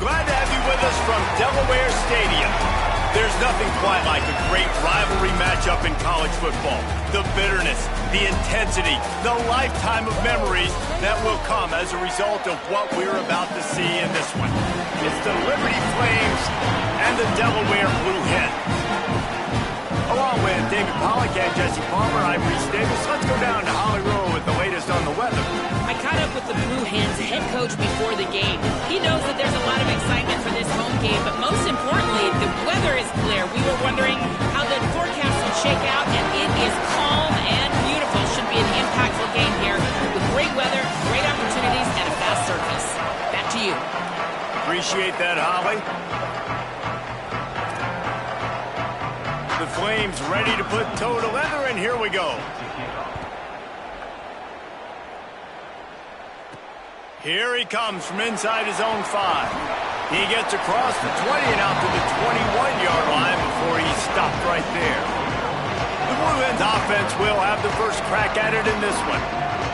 Glad to have you with us from Delaware Stadium. There's nothing quite like a great rivalry matchup in college football. The bitterness, the intensity, the lifetime of memories that will come as a result of what we're about to see in this one. It's the Liberty Flames and the Delaware Blue Hens. Along with David Pollack and Jesse Palmer, I'm Reese Davis. Let's go down to Hollywood with the latest on the weather. I caught up with the Blue Hens head coach before the game. He knows that there's a lot of excitement for this home game, but most importantly, the weather is clear. We were wondering how the forecast would shake out, and it is calm and beautiful. Should be an impactful game here with great weather, great opportunities, and a fast surface. Back to you. Appreciate that, Holly. The Flames ready to put toe to leather, and here we go. Here he comes from inside his own 5. He gets across the 20 and out to the 21-yard line before he's stopped right there. The Blue Hens offense will have the first crack at it in this one.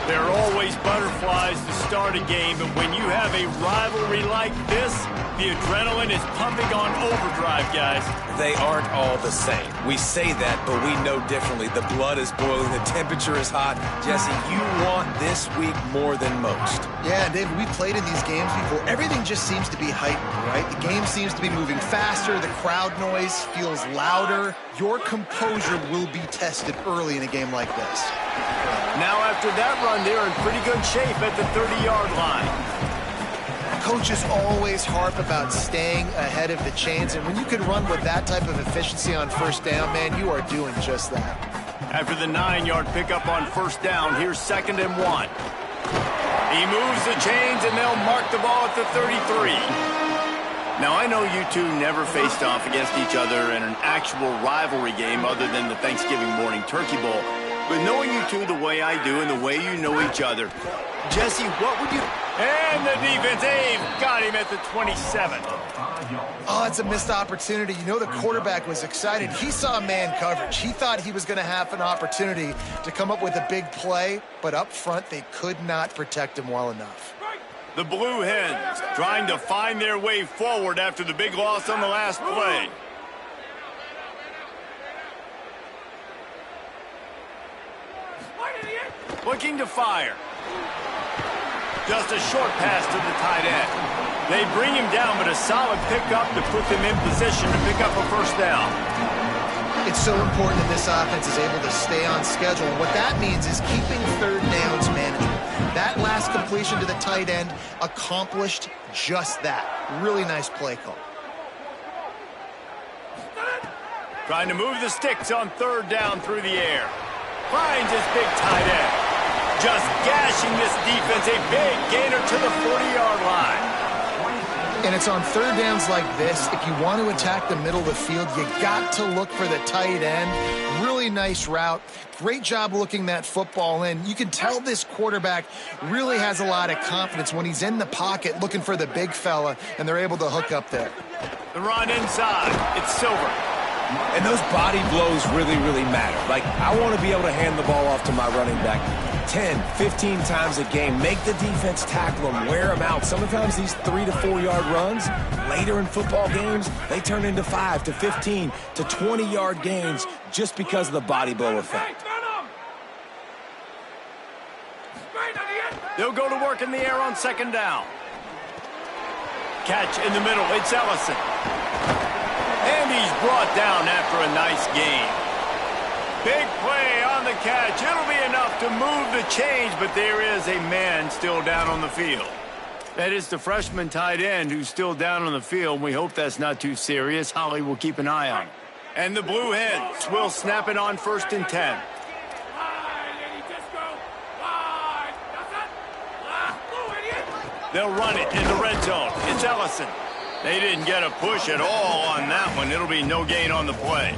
There are always butterflies to start a game, and when you have a rivalry like this, the adrenaline is pumping on overdrive, guys. They aren't all the same. We say that, but we know differently. The blood is boiling. The temperature is hot. Jesse, you want this week more than most. Yeah, David, we played in these games before. Everything just seems to be heightened, right? The game seems to be moving faster. The crowd noise feels louder. Your composure will be tested early in a game like this. Now after that run, they're in pretty good shape at the 30-yard line. Coaches always harp about staying ahead of the chains, and when you can run with that type of efficiency on first down, man, you are doing just that. After the 9-yard pickup on first down, here's 2nd and 1. He moves the chains, and they'll mark the ball at the 33. Now, I know you two never faced off against each other in an actual rivalry game other than the Thanksgiving morning Turkey Bowl. But knowing you two the way I do and the way you know each other, Jesse, what would you... And the defense, got him at the 27. Oh, it's a missed opportunity. You know the quarterback was excited. He saw man coverage. He thought he was going to have an opportunity to come up with a big play, but up front they could not protect him well enough. The Blue Hens trying to find their way forward after the big loss on the last play. Looking to fire. Just a short pass to the tight end. They bring him down, but a solid pickup to put them in position to pick up a first down. It's so important that this offense is able to stay on schedule. What that means is keeping third downs manageable. That last completion to the tight end accomplished just that. Really nice play call. Trying to move the sticks on 3rd down through the air. Finds his big tight end. Just gashing this defense, a big gainer to the 40-yard line. And it's on 3rd downs like this, if you want to attack the middle of the field, you got to look for the tight end. Really nice route. Great job looking that football in. You can tell this quarterback really has a lot of confidence when he's in the pocket looking for the big fella, and they're able to hook up there. The run inside. It's Silver. And those body blows really, really matter. Like, I want to be able to hand the ball off to my running back 10, 15 times a game. Make the defense tackle them, wear them out. Sometimes these 3 to 4 yard runs, later in football games, they turn into 5 to 15 to 20-yard gains just because of the body blow effect. They'll go to work in the air on 2nd down. Catch in the middle. It's Ellison. And he's brought down after a nice gain. Big play on the catch. It'll be enough to move the chains, but there is a man still down on the field. That is the freshman tight end who's still down on the field. We hope that's not too serious. Holly will keep an eye on him. And the Blue Hens will snap it on 1st and 10. They'll run it in the red zone. It's Ellison. They didn't get a push at all on that one. It'll be no gain on the play.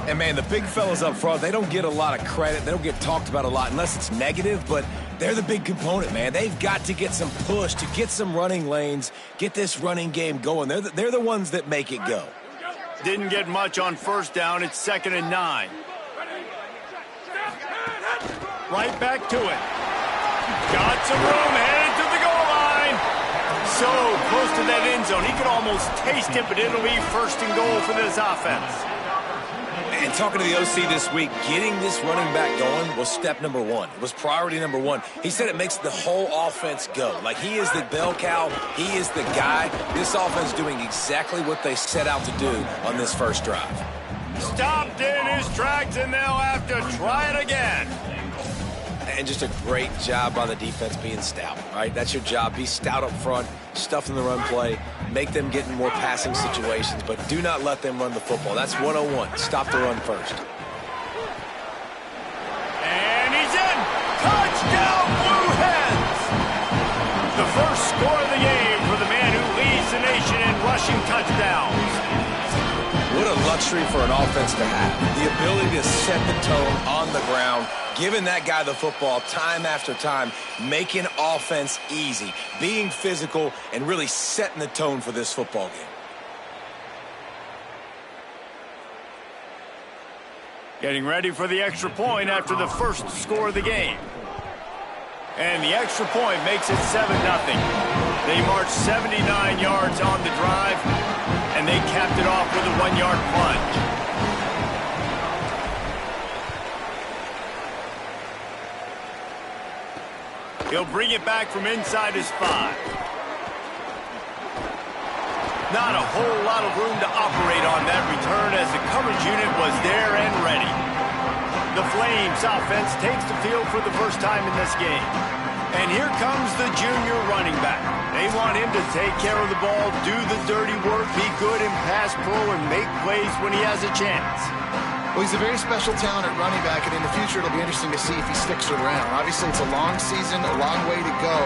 And, man, the big fellas up front, they don't get a lot of credit. They don't get talked about a lot unless it's negative, but they're the big component, man. They've got to get some push, to get some running lanes, get this running game going. They're the ones that make it go. Didn't get much on 1st down. It's 2nd and 9. Right back to it. Got some room, headed to the goal line. so close to that end zone. He could almost taste it, but it'll be first and goal for this offense. And talking to the OC this week, getting this running back going was step number one. It was priority number one. He said it makes the whole offense go. Like, he is the bell cow. He is the guy. This offense doing exactly what they set out to do on this first drive. Stopped in his tracks, and they'll have to try it again. And just a great job by the defense being stout, right? That's your job. Be stout up front, stuff in the run play, make them get in more passing situations, but do not let them run the football. That's 101. Stop the run first. And he's in. Touchdown, Blue Hens! The first score of the game for the man who leads the nation in rushing touchdowns. What a luxury for an offense to have. The ability to set the tone on the ground, giving that guy the football time after time, making offense easy, being physical, and really setting the tone for this football game. Getting ready for the extra point after the first score of the game. And the extra point makes it 7-0. They marched 79 yards on the drive, and they capped it off with a 1-yard plunge. He'll bring it back from inside his 5. Not a whole lot of room to operate on that return as the coverage unit was there and ready. The Flames offense takes the field for the first time in this game. And here comes the junior running back. They want him to take care of the ball, do the dirty work, be good in pass pro, and make plays when he has a chance. Well, he's a very special talent at running back, and in the future it'll be interesting to see if he sticks around. Obviously, it's a long season, a long way to go.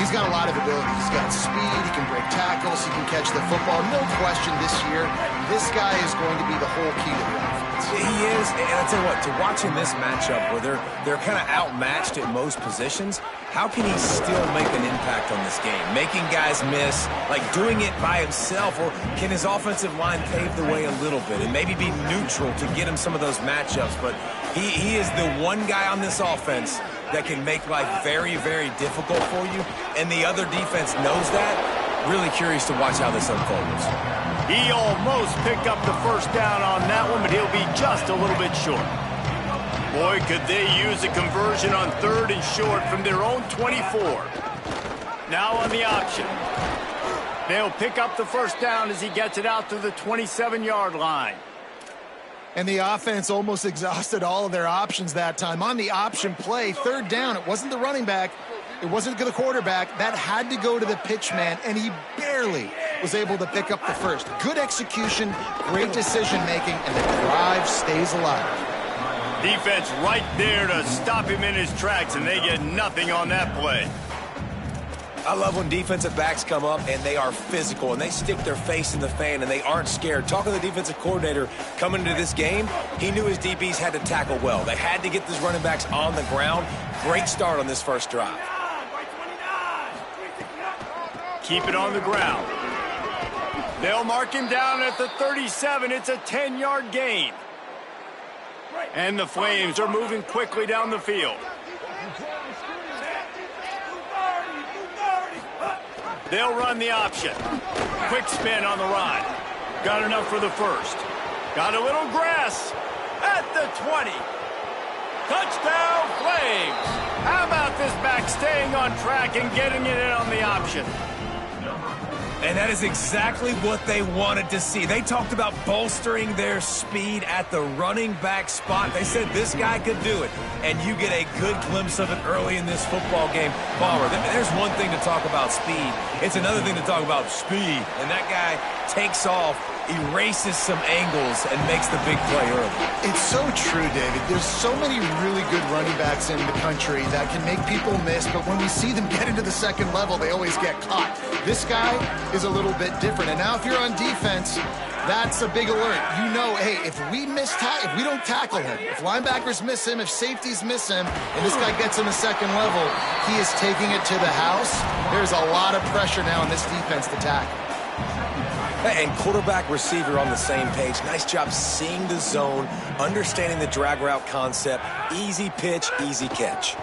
He's got a lot of ability. He's got speed, he can break tackles, he can catch the football. No question this year, this guy is going to be the whole key to the offense. He is, and I'll tell you what, to watching this matchup where they're kind of outmatched at most positions, how can he still make an impact on this game? Making guys miss, like doing it by himself, or can his offensive line pave the way a little bit and maybe be neutral to get him some of those matchups? But he is the one guy on this offense that can make life very, very difficult for you, and the other defense knows that. Really curious to watch how this unfolds. He almost picked up the first down on that one, but he'll be just a little bit short. Boy, could they use a conversion on 3rd and short from their own 24. Now on the option. They'll pick up the first down as he gets it out to the 27-yard line. And the offense almost exhausted all of their options that time. On the option play, 3rd down, it wasn't the running back, it wasn't the quarterback. That had to go to the pitch man, and he barely was able to pick up the first. Good execution, great decision-making, and the drive stays alive. Defense right there to stop him in his tracks, and they get nothing on that play. I love when defensive backs come up and they are physical and they stick their face in the fan and they aren't scared. Talking to the defensive coordinator coming into this game, he knew his DBs had to tackle well. They had to get these running backs on the ground. Great start on this first drive. Keep it on the ground. They'll mark him down at the 37. It's a 10-yard gain. And the Flames are moving quickly down the field. They'll run the option. Quick spin on the run. Got enough for the first. Got a little grass at the 20. Touchdown, Flames. How about this back staying on track and getting it in on the option? And that is exactly what they wanted to see. They talked about bolstering their speed at the running back spot. They said this guy could do it. And you get a good glimpse of it early in this football game. Bomber, there's one thing to talk about speed. It's another thing to talk about speed. And that guy takes off, erases some angles, and makes the big play early. It's so true, David. There's so many really good running backs in the country that can make people miss, but when we see them get into the second level, they always get caught. This guy is a little bit different. And now if you're on defense, that's a big alert. You know, hey, if we don't tackle him, if linebackers miss him, if safeties miss him, and this guy gets in the second level, he is taking it to the house. There's a lot of pressure now in this defense to tackle. And quarterback receiver on the same page. Nice job seeing the zone, understanding the drag route concept. Easy pitch, easy catch.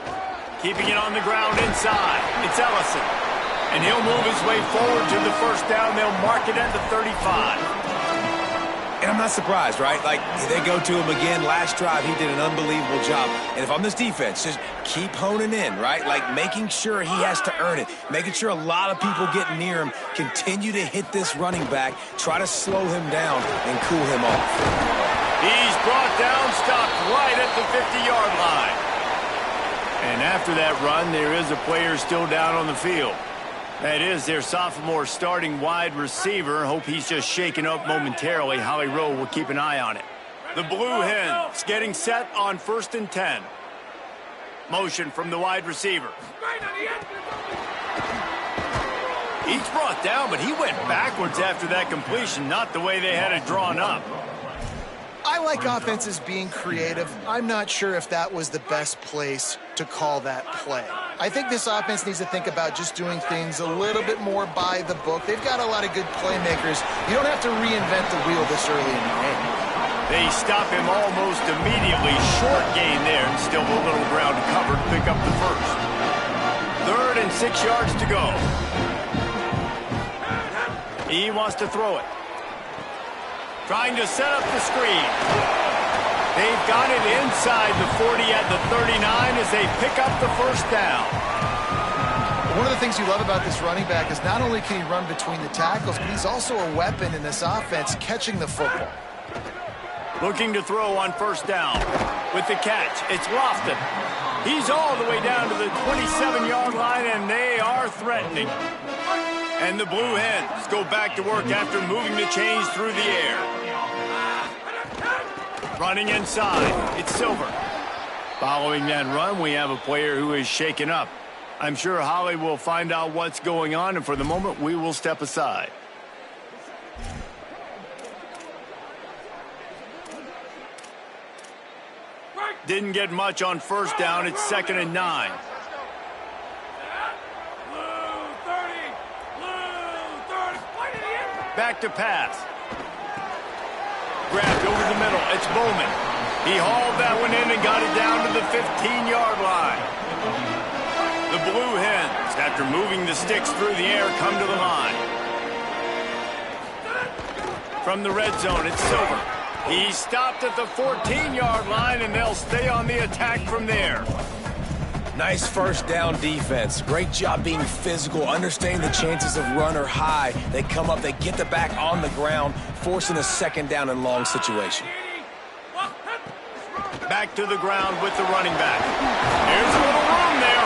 Keeping it on the ground inside. It's Ellison. And he'll move his way forward to the first down. They'll mark it at the 35. And I'm not surprised, right? Like, they go to him again. Last drive, he did an unbelievable job. And if I'm this defense, just keep honing in, right? Like, making sure he has to earn it. Making sure a lot of people get near him. Continue to hit this running back. Try to slow him down and cool him off. He's brought down, stopped right at the 50-yard line. And after that run, there is a player still down on the field. That is their sophomore starting wide receiver. Hope he's just shaken up momentarily. Holly Rowe will keep an eye on it. The Blue Hens getting set on 1st and 10. Motion from the wide receiver. He's brought down, but he went backwards after that completion, not the way they had it drawn up. I like offenses being creative. I'm not sure if that was the best place to call that play. I think this offense needs to think about just doing things a little bit more by the book. They've got a lot of good playmakers. You don't have to reinvent the wheel this early in the game. They stop him almost immediately. Short gain there, and still a little ground covered. Pick up the first. 3rd and 6 yards to go. He wants to throw it. Trying to set up the screen. They've got it inside the 40 at the 39 as they pick up the first down. One of the things you love about this running back is not only can he run between the tackles, but he's also a weapon in this offense catching the football. Looking to throw on 1st down. With the catch, it's Lofton. He's all the way down to the 27-yard line, and they are threatening. And the Blue Hens go back to work after moving the chains through the air. Running inside, it's Silver. Following that run, we have a player who is shaken up. I'm sure Holly will find out what's going on, and for the moment, we will step aside. Didn't get much on 1st down. It's 2nd and 9. Back to pass. Grabbed over the middle. It's Bowman. He hauled that one in and got it down to the 15-yard line. The Blue Hens, after moving the sticks through the air, come to the line. From the red zone, it's Silver. He stopped at the 14-yard line, and they'll stay on the attack from there. Nice 1st down defense. Great job being physical, understanding the chances of run are high. They come up, they get the back on the ground, forcing a 2nd down and long situation. Back to the ground with the running back. There's a little room there.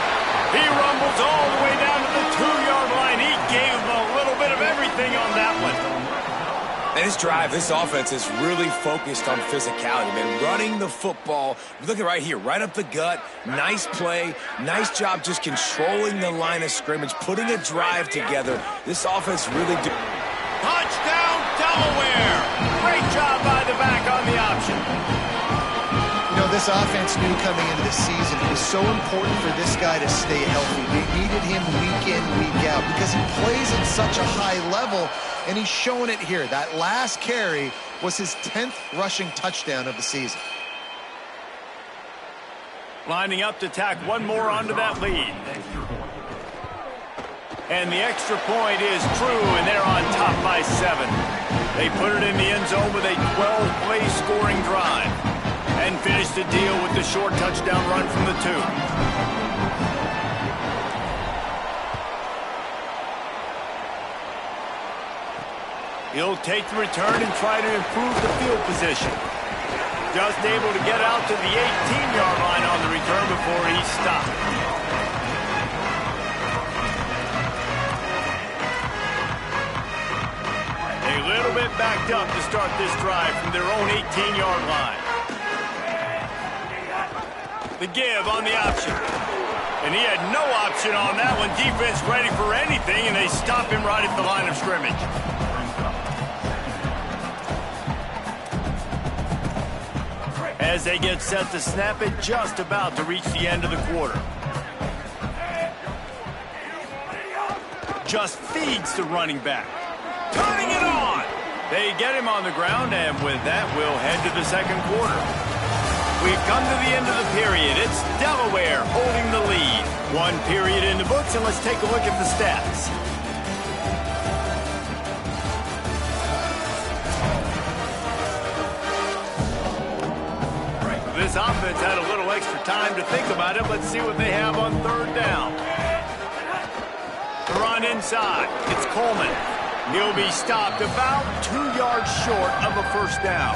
He rumbles all the way down to the 2-yard line. He gave him a little bit of everything on that one. And this drive, this offense is really focused on physicality, man. Running the football. Look at right here, right up the gut. Nice play. Nice job just controlling the line of scrimmage, putting a drive together. This offense really do. Touchdown, Delaware. Great job by the back on the option. You know, this offense knew coming into the season it was so important for this guy to stay healthy. They needed him week in, week out because he plays at such a high level. And he's showing it here. That last carry was his 10th rushing touchdown of the season. Lining up to tack one more onto that lead. And the extra point is true, and they're on top by 7. They put it in the end zone with a 12-play scoring drive and finish the deal with the short touchdown run from the 2. He'll take the return and try to improve the field position. Just able to get out to the 18-yard line on the return before he stopped. A little bit backed up to start this drive from their own 18-yard line. The give on the option. And he had no option on that one. Defense ready for anything, and they stop him right at the line of scrimmage. As they get set to snap it, just about to reach the end of the quarter. Just feeds the running back. Turning it on! They get him on the ground, and with that, we'll head to the 2nd quarter. We've come to the end of the period. It's Delaware holding the lead. One period in the books, and let's take a look at the stats. This offense had a little extra time to think about it. Let's see what they have on third down. The run inside. It's Coleman. He'll be stopped about 2 yards short of a first down.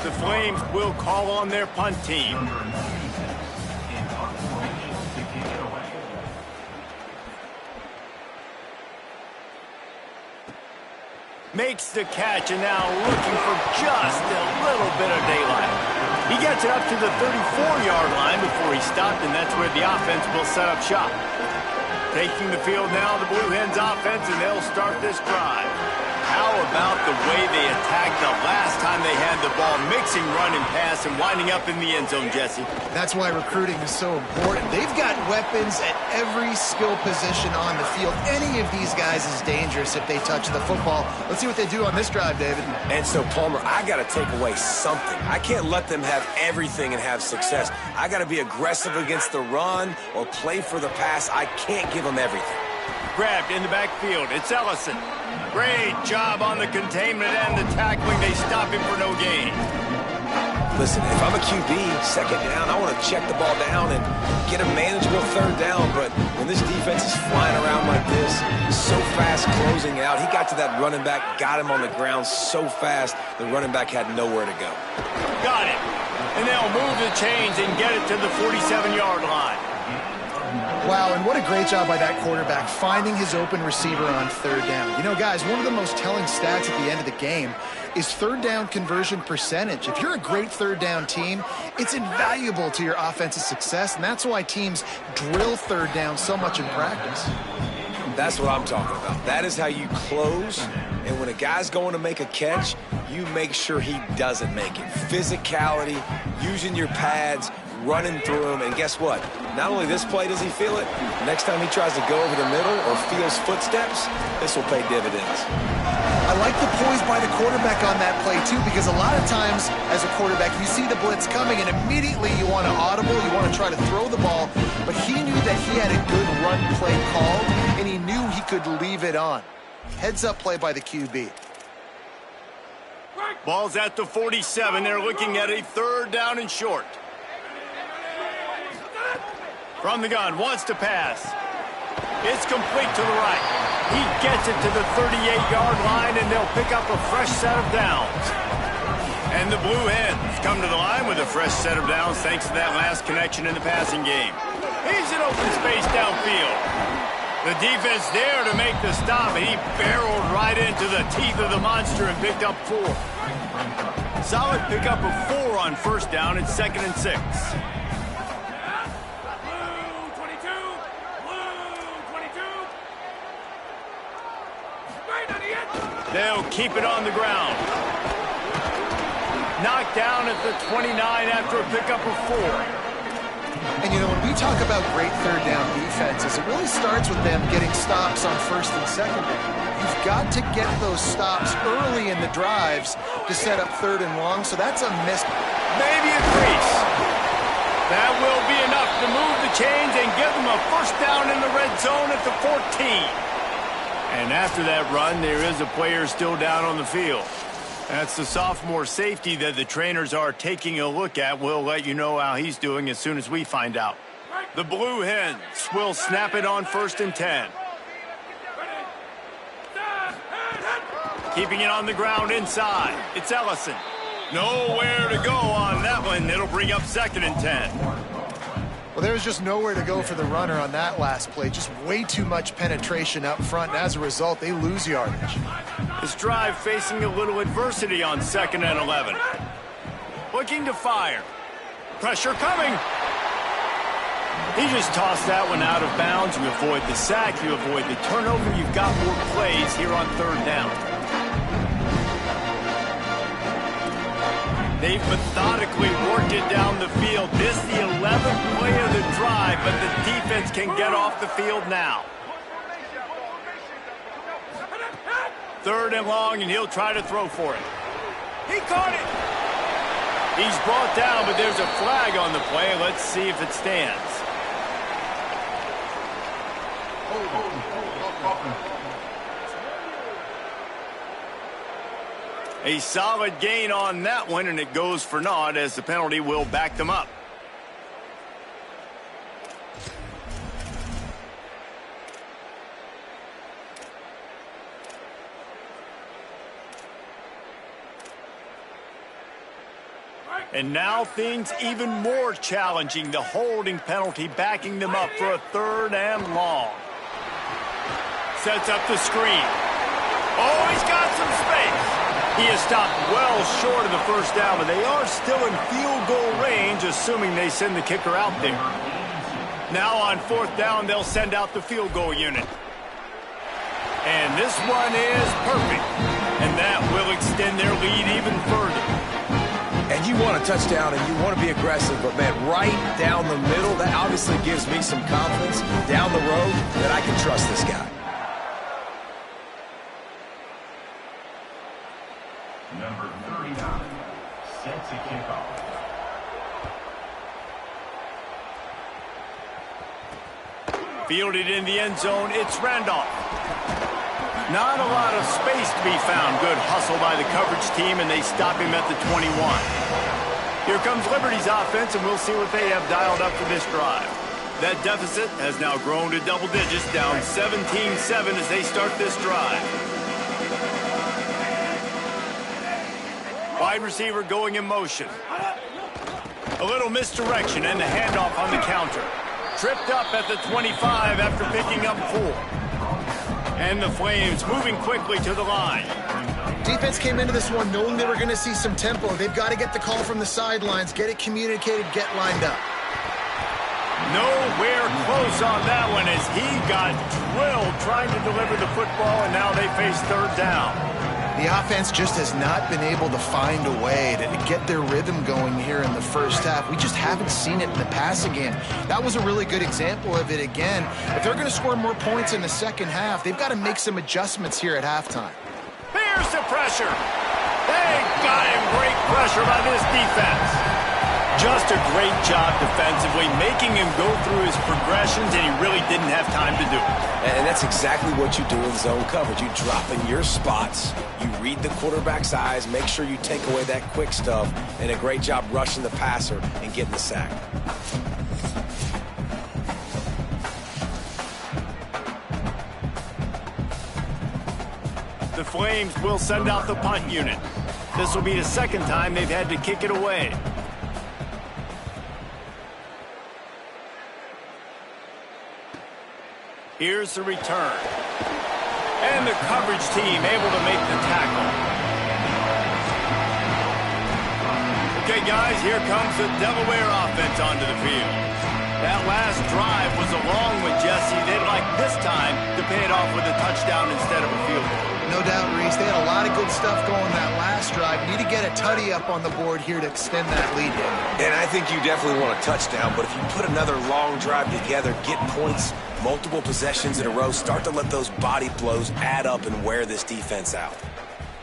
The Flames will call on their punt team. Makes the catch and now looking for just a little bit of daylight. He gets it up to the 34-yard line before he stopped, and that's where the offense will set up shop. Taking the field now, the Blue Hens offense, and they'll start this drive. How about the way they attacked the last time they had the ball, mixing run and pass and winding up in the end zone, Jesse? That's why recruiting is so important. They've got weapons at every skill position on the field. Any of these guys is dangerous if they touch the football. Let's see what they do on this drive, David. And so, Palmer, I got to take away something. I can't let them have everything and have success. I got to be aggressive against the run or play for the pass. I can't give them everything. Grabbed in the backfield. It's Ellison. Great job on the containment and the tackling. They stop him for no gain. Listen, if I'm a QB, second down, I want to check the ball down and get a manageable third down. But when this defense is flying around like this, so fast closing out, he got to that running back, got him on the ground so fast, the running back had nowhere to go. Got it. And they'll move the chains and get it to the 47-yard line. Wow, and what a great job by that quarterback finding his open receiver on third down. You know, guys, one of the most telling stats at the end of the game is third down conversion percentage. If you're a great third down team, it's invaluable to your offensive success, and that's why teams drill third down so much in practice. That's what I'm talking about. That is how you close, and when a guy's going to make a catch, you make sure he doesn't make it. Physicality, using your pads, running through him, and guess what? Not only this play does he feel it, next time he tries to go over the middle or feels footsteps, this will pay dividends. I like the poise by the quarterback on that play, too, because a lot of times, as a quarterback, you see the blitz coming, and immediately you want to audible, you want to try to throw the ball, but he knew that he had a good run play called, and he knew he could leave it on. Heads-up play by the QB. Ball's at the 47. They're looking at a third down and short. From the gun, wants to pass. It's complete to the right. He gets it to the 38-yard line, and they'll pick up a fresh set of downs. And the Blue Hens come to the line with a fresh set of downs thanks to that last connection in the passing game. He's in open space downfield. The defense there to make the stop, and he barreled right into the teeth of the monster and picked up 4. Solid pickup of 4 on first down. It's 2nd and 6. They'll keep it on the ground. Knocked down at the 29 after a pickup of 4. And, you know, when we talk about great third down defenses, it really starts with them getting stops on first and second down. You've got to get those stops early in the drives to set up third and long, so that's a miss. Maybe a crease. That will be enough to move the chains and give them a first down in the red zone at the 14. And after that run, there is a player still down on the field. That's the sophomore safety that the trainers are taking a look at. We'll let you know how he's doing as soon as we find out. The Blue Hens will snap it on 1st and 10. Keeping it on the ground inside. It's Ellison. Nowhere to go on that one. It'll bring up 2nd and 10. Well, there's just nowhere to go for the runner on that last play. Just way too much penetration up front, and as a result, they lose yardage. This drive facing a little adversity on 2nd and 11. Looking to fire. Pressure coming. He just tossed that one out of bounds. You avoid the sack, you avoid the turnover. You've got more plays here on third down. They've methodically worked it down the field. This is the 11th play of the drive, but the defense can get off the field now. 3rd and long, and he'll try to throw for it. He caught it. He's brought down, but there's a flag on the play. Let's see if it stands. A solid gain on that one, and it goes for naught as the penalty will back them up. And now things even more challenging. The holding penalty backing them up for a 3rd and long. Sets up the screen. Oh, he's got some space. He has stopped well short of the first down, but they are still in field goal range, assuming they send the kicker out there. Now on 4th down, they'll send out the field goal unit. And this one is perfect. And that will extend their lead even further. And you want a touchdown and you want to be aggressive, but, man, right down the middle, that obviously gives me some confidence down the road that I can trust this guy. Number 39, set to kick off. Fielded in the end zone, it's Randolph. Not a lot of space to be found. Good hustle by the coverage team, and they stop him at the 21. Here comes Liberty's offense, and we'll see what they have dialed up for this drive. That deficit has now grown to double digits, down 17-7 as they start this drive. Wide receiver going in motion. A little misdirection and the handoff on the counter. Tripped up at the 25 after picking up 4. And the Flames moving quickly to the line. Defense came into this one knowing they were going to see some tempo. They've got to get the call from the sidelines, get it communicated, get lined up. Nowhere close on that one as he got drilled trying to deliver the football, and now they face 3rd down. The offense just has not been able to find a way to get their rhythm going here in the first half. We just haven't seen it in the passing game. That was a really good example of it again. If they're going to score more points in the second half, they've got to make some adjustments here at halftime. Here's the pressure. They got him. Great pressure by this defense. Just a great job defensively, making him go through his progressions, and he really didn't have time to do it. And that's exactly what you do in zone coverage. You drop in your spots, you read the quarterback's eyes, make sure you take away that quick stuff, and a great job rushing the passer and getting the sack. The Flames will send out the punt unit. This will be the 2nd time they've had to kick it away. Here's the return. And the coverage team able to make the tackle. Okay, guys, here comes the Delaware offense onto the field. That last drive was a long one, Jesse. They'd like this time to pay it off with a touchdown instead of a field goal. No doubt, Reese. They had a lot of good stuff going that last drive. Need to get a tutty up on the board here to extend that lead. And I think you definitely want a touchdown, but if you put another long drive together, get points, multiple possessions in a row, start to let those body blows add up and wear this defense out.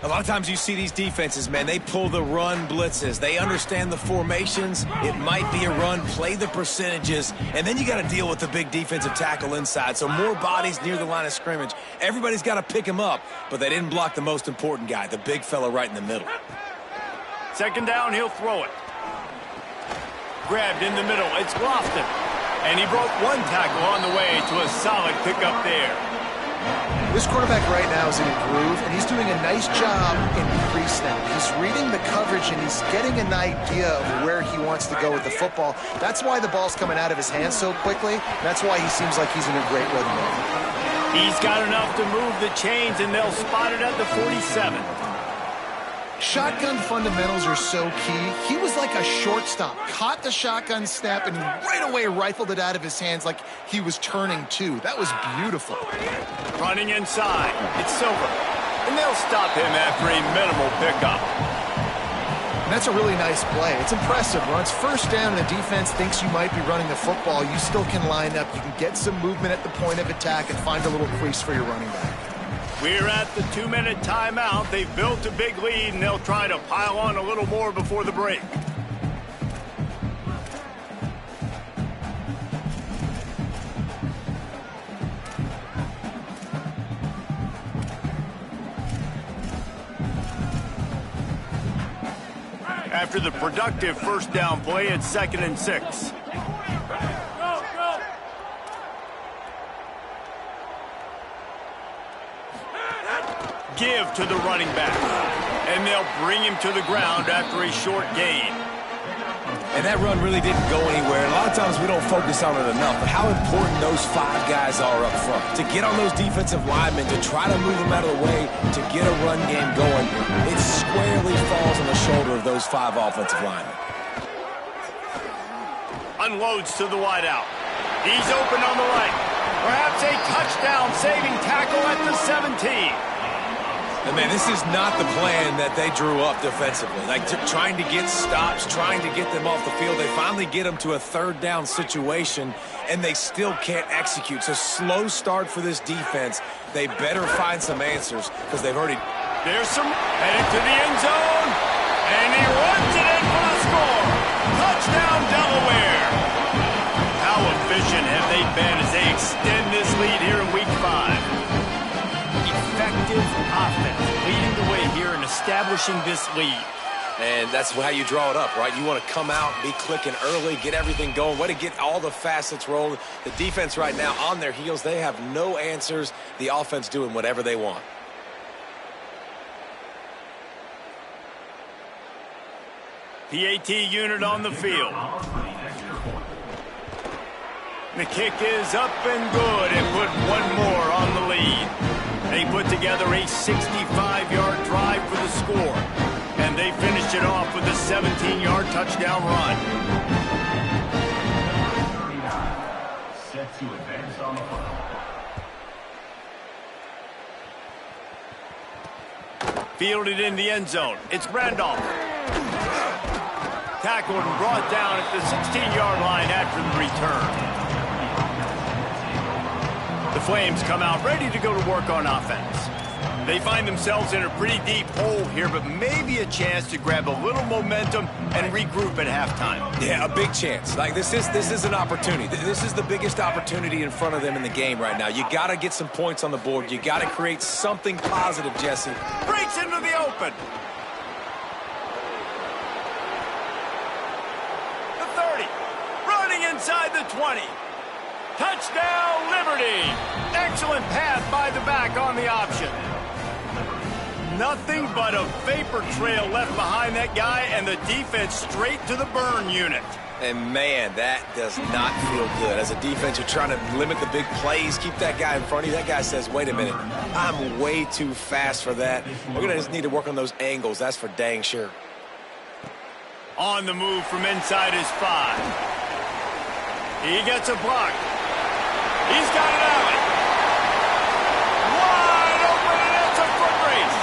A lot of times you see these defenses, man, they pull the run blitzes. They understand the formations. It might be a run, play the percentages, and then you got to deal with the big defensive tackle inside. So more bodies near the line of scrimmage. Everybody's got to pick him up, but they didn't block the most important guy, the big fella right in the middle. 2nd down, he'll throw it. Grabbed in the middle, it's Lofton. And he broke one tackle on the way to a solid pickup there. This quarterback right now is in a groove, and he's doing a nice job in pre-snap. He's reading the coverage, and he's getting an idea of where he wants to go with the football. That's why the ball's coming out of his hands so quickly. That's why he seems like he's in a great rhythm. He's got enough to move the chains, and they'll spot it at the 47. Shotgun fundamentals are so key. He was like a shortstop, caught the shotgun snap, and right away rifled it out of his hands like he was turning two. That was beautiful. Running inside, it's Silver, and they'll stop him after a minimal pickup. And that's a really nice play. It's impressive. When it's 1st down and the defense thinks you might be running the football, you still can line up. You can get some movement at the point of attack and find a little crease for your running back. We're at the 2-minute timeout. They've built a big lead, and they'll try to pile on a little more before the break. After the productive first down play, it's 2nd and 6. Give to the running back. And they'll bring him to the ground after a short gain. And that run really didn't go anywhere. A lot of times we don't focus on it enough, but how important those 5 guys are up front. To get on those defensive linemen, to try to move them out of the way, to get a run game going, it squarely falls on the shoulder of those 5 offensive linemen. Unloads to the wideout. He's open on the right. Perhaps a touchdown-saving tackle at the 17. And man, this is not the plan that they drew up defensively. Like trying to get stops, trying to get them off the field. They finally get them to a 3rd down situation, and they still can't execute. So slow start for this defense. They better find some answers because they've already... There's some headed to the end zone, and he runs it in for the score. Touchdown, Delaware. How efficient have they been as they extend this lead here in Week 5? Effective offense leading the way here and establishing this lead. And that's how you draw it up, right? You want to come out, be clicking early, get everything going, way to get all the facets rolling. The defense right now on their heels, they have no answers. The offense doing whatever they want. PAT unit on the field. The kick is up and good and put one more on the lead. They put together a 65-yard drive for the score, and they finished it off with a 17-yard touchdown run. Set to advance on the field. Fielded in the end zone. It's Randolph. Tackled and brought down at the 16-yard line after the return. The Flames come out ready to go to work on offense. They find themselves in a pretty deep hole here, but maybe a chance to grab a little momentum and regroup at halftime. Yeah, a big chance. Like this is an opportunity. This is the biggest opportunity in front of them in the game right now. You got to get some points on the board. You got to create something positive, Jesse. Breaks into the open. The 30. Running inside the 20. Touchdown, Liberty! Excellent pass by the back on the option. Nothing but a vapor trail left behind that guy, and the defense straight to the burn unit. And, man, that does not feel good. As a defense, you're trying to limit the big plays, keep that guy in front of you. That guy says, wait a minute, I'm way too fast for that. We're going to just need to work on those angles. That's for dang sure. On the move from inside his 5. He gets a block. He's got it out. Wide open, and it's a foot race.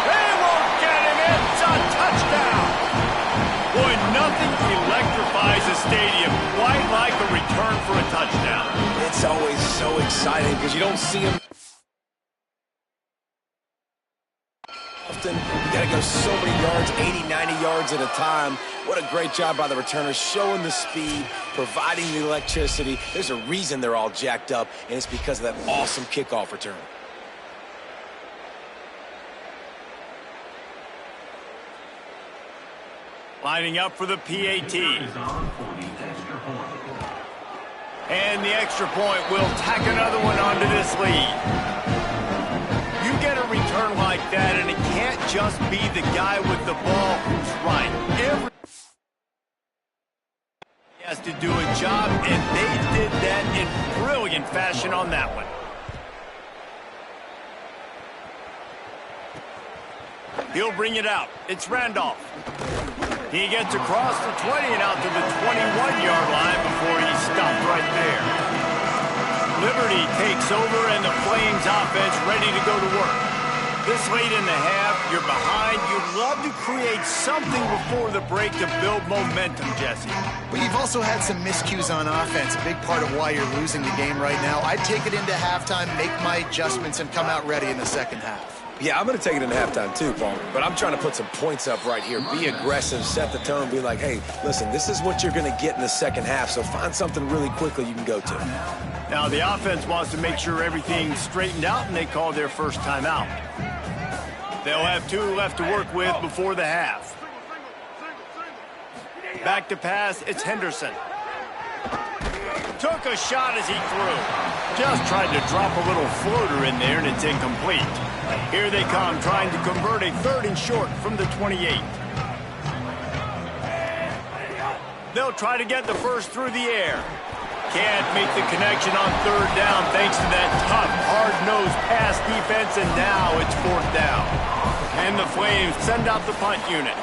They won't get him. It's a touchdown. Boy, nothing electrifies a stadium quite like a return for a touchdown. It's always so exciting because you don't see him often. You got to go so many yards, 80, 90 yards at a time. What a great job by the returners, showing the speed, providing the electricity. There's a reason they're all jacked up, and it's because of that awesome kickoff return. Lining up for the PAT. And the extra point will tack another one onto this lead. You get a return like that, and it can't just be the guy with the ball who's right. He has to do a job, and they did that in brilliant fashion on that one. He'll bring it out. It's Randolph. He gets across the 20 and out to the 21-yard line before he's stopped right there. Liberty takes over, and the Flames offense ready to go to work. This late in the half, you're behind. You'd love to create something before the break to build momentum, Jesse. But you've also had some miscues on offense, a big part of why you're losing the game right now. I'd take it into halftime, make my adjustments, and come out ready in the second half. Yeah, I'm going to take it into halftime too, Paul. But I'm trying to put some points up right here. Be aggressive, set the tone, be like, hey, listen, this is what you're going to get in the second half, so find something really quickly you can go to. Now, the offense wants to make sure everything's straightened out, and they call their first timeout. They'll have 2 left to work with before the half. Back to pass, it's Henderson. Took a shot as he threw. Just tried to drop a little floater in there, and it's incomplete. Here they come, trying to convert a 3rd and short from the 28. They'll try to get the first through the air. Can't make the connection on 3rd down thanks to that tough, hard-nosed pass defense, and now it's 4th down. And the Flames send out the punt unit.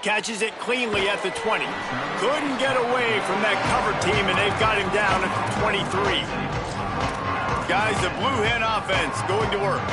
Catches it cleanly at the 20. Couldn't get away from that cover team, and they've got him down at the 23. Guys, the Blue Hen offense going to work.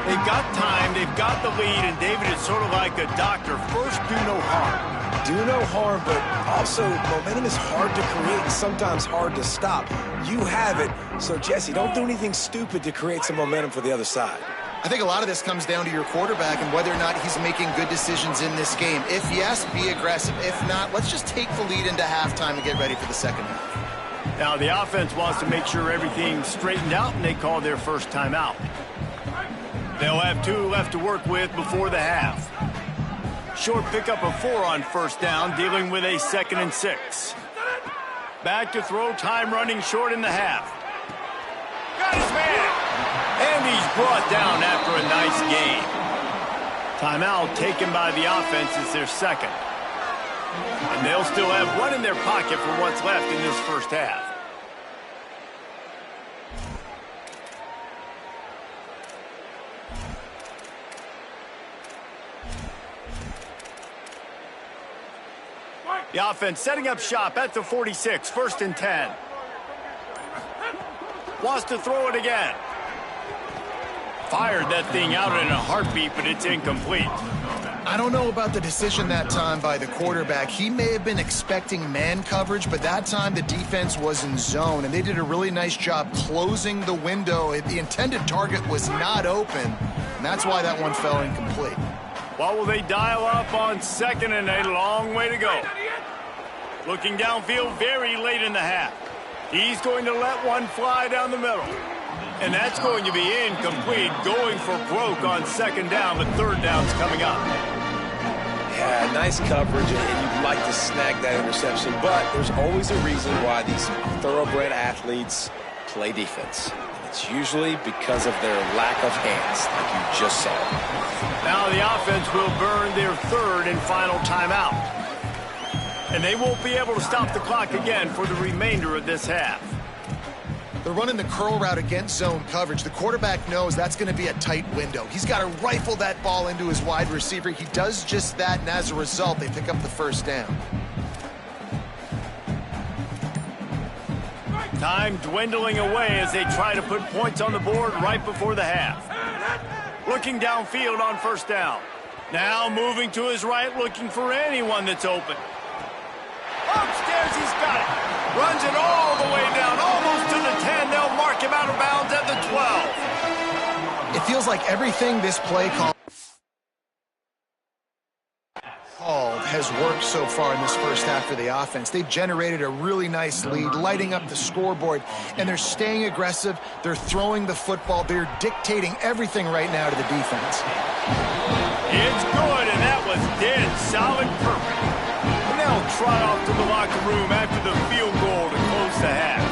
They've got time, they've got the lead, and David is sort of like a doctor. First, do no harm. Do no harm, but also momentum is hard to create and sometimes hard to stop. You have it, so Jesse, don't do anything stupid to create some momentum for the other side. I think a lot of this comes down to your quarterback and whether or not he's making good decisions in this game. If yes, be aggressive. If not, let's just take the lead into halftime and get ready for the second half. Now, the offense wants to make sure everything's straightened out, and they call their first timeout. They'll have 2 left to work with before the half. Short pickup of 4 on 1st down, dealing with a 2nd and 6. Back to throw, time running short in the half. Got his man! And he's brought down after a nice game. Timeout taken by the offense is their 2nd. And they'll still have 1 in their pocket for what's left in this first half. The offense setting up shop at the 46, 1st and 10. Wants to throw it again. Fired that thing out in a heartbeat, but it's incomplete. I don't know about the decision that time by the quarterback. He may have been expecting man coverage, but that time the defense was in zone, and they did a really nice job closing the window. The intended target was not open, and that's why that one fell incomplete. What will they dial up on 2nd and a long way to go? Looking downfield very late in the half. He's going to let one fly down the middle. And that's going to be incomplete, going for broke on 2nd down, but 3rd down's coming up. Yeah, nice coverage, and you'd like to snag that interception, but there's always a reason why these thoroughbred athletes play defense. It's usually because of their lack of hands, like you just saw. Now the offense will burn their 3rd and final timeout. And they won't be able to stop the clock again for the remainder of this half. They're running the curl route against zone coverage. The quarterback knows that's going to be a tight window. He's got to rifle that ball into his wide receiver. He does just that, and as a result, they pick up the 1st down. Time dwindling away as they try to put points on the board right before the half. Looking downfield on 1st down. Now moving to his right, looking for anyone that's open. Upstairs, he's got it. Runs it all the way down, almost to the 10. They'll mark him out of bounds at the 12. It feels like everything this play called has worked so far in this first half for the offense. They've generated a really nice lead, lighting up the scoreboard, and they're staying aggressive. They're throwing the football. They're dictating everything right now to the defense. It's good, and that was dead solid perfect. And they'll trot off to the locker room after the field goal to close the half.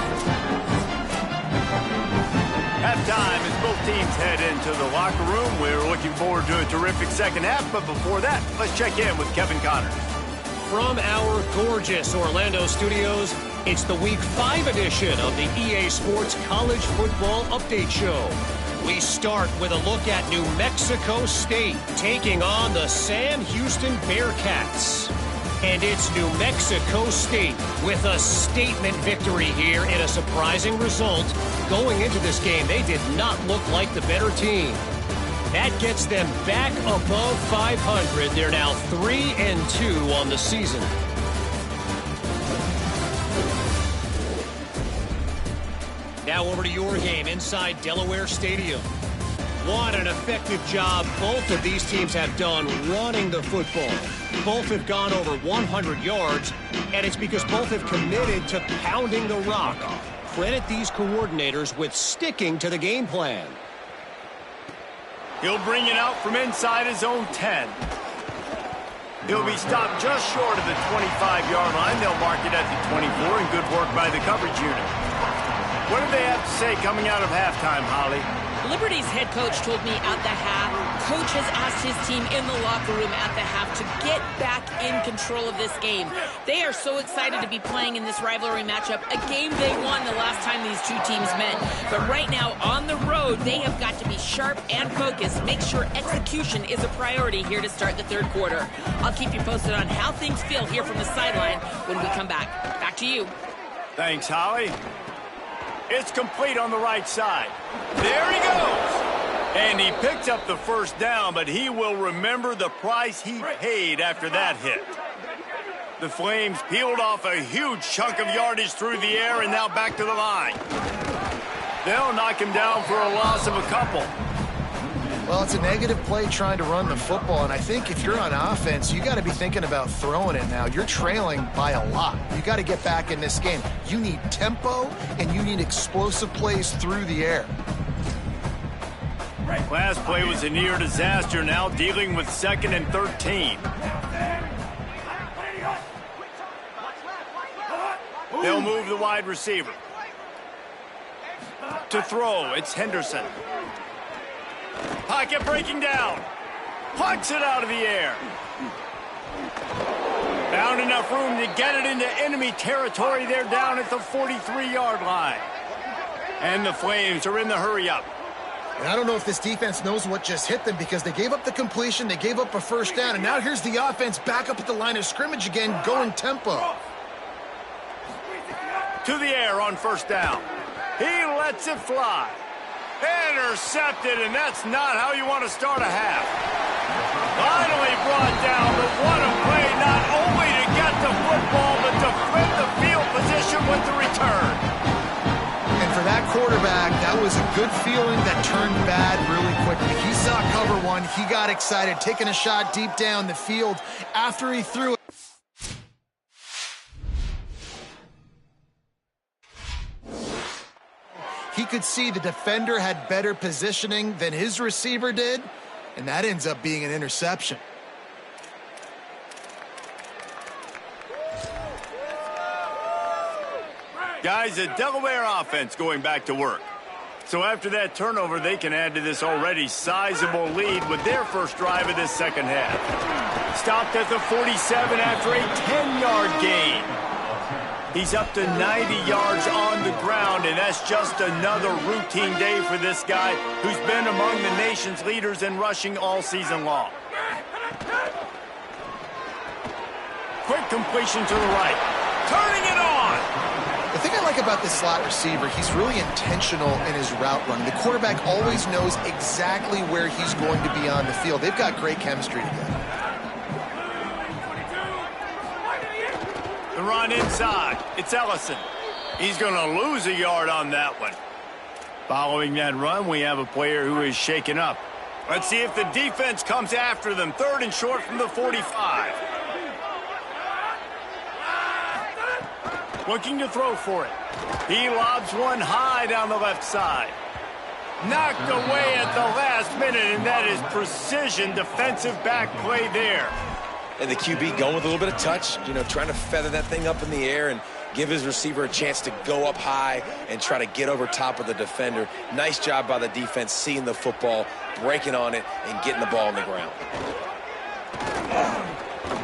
Halftime as both teams head into the locker room. We're looking forward to a terrific second half, but before that, let's check in with Kevin Connors. From our gorgeous Orlando studios, it's the Week 5 edition of the EA Sports College Football Update Show. We start with a look at New Mexico State taking on the Sam Houston Bearcats. And it's New Mexico State with a statement victory here in a surprising result. Going into this game, they did not look like the better team. That gets them back above 500. They're now 3-2 on the season. Now over to your game inside Delaware Stadium. What an effective job both of these teams have done running the football. Both have gone over 100 yards, and it's because both have committed to pounding the rock. Credit these coordinators with sticking to the game plan. He'll bring it out from inside his own 10. He'll be stopped just short of the 25-yard line. They'll mark it at the 24, and good work by the coverage unit. What do they have to say coming out of halftime, Holly? Liberty's head coach told me at the half, coach has asked his team in the locker room at the half to get back in control of this game. They are so excited to be playing in this rivalry matchup, a game they won the last time these two teams met. But right now, on the road, they have got to be sharp and focused, make sure execution is a priority here to start the third quarter. I'll keep you posted on how things feel here from the sideline when we come back. Back to you. Thanks, Holly. It's complete on the right side. There he goes. And he picked up the first down, but he will remember the price he paid after that hit. The Flames peeled off a huge chunk of yardage through the air and now back to the line. They'll knock him down for a loss of a couple. Well, it's a negative play trying to run the football, and I think if you're on offense, you got to be thinking about throwing it now. You're trailing by a lot. You got to get back in this game. You need tempo, and you need explosive plays through the air. Last play was a near disaster, now dealing with 2nd and 13. They'll move the wide receiver. To throw, it's Henderson. Pocket breaking down. Punts it out of the air. Found enough room to get it into enemy territory. They're down at the 43-yard line. And the Flames are in the hurry-up. And I don't know if this defense knows what just hit them because they gave up the completion, they gave up a first down, and now here's the offense back up at the line of scrimmage again, going tempo. To the air on first down. He lets it fly. Intercepted, and that's not how you want to start a half. Finally brought down, but what a play, not only to get the football, but to flip the field position with the return. And for that quarterback, that was a good feeling that turned bad really quickly. He saw cover one, he got excited, taking a shot deep down the field after he threw it. He could see the defender had better positioning than his receiver did, and that ends up being an interception. Guys, a Delaware offense going back to work. So after that turnover, they can add to this already sizable lead with their first drive of this second half. Stopped at the 47 after a 10-yard gain. He's up to 90 yards on the ground, and that's just another routine day for this guy who's been among the nation's leaders in rushing all season long. Quick completion to the right. Turning it on! The thing I like about this slot receiver, he's really intentional in his route run. The quarterback always knows exactly where he's going to be on the field. They've got great chemistry together. The run inside. It's Ellison. He's going to lose a yard on that one. Following that run, we have a player who is shaken up. Let's see if the defense comes after them. 3rd and short from the 45. Looking to throw for it. He lobs one high down the left side. Knocked away at the last minute, and that is precision defensive back play there. And the QB going with a little bit of touch, trying to feather that thing up in the air and give his receiver a chance to go up high and try to get over top of the defender. Nice job by the defense seeing the football, breaking on it, and getting the ball on the ground.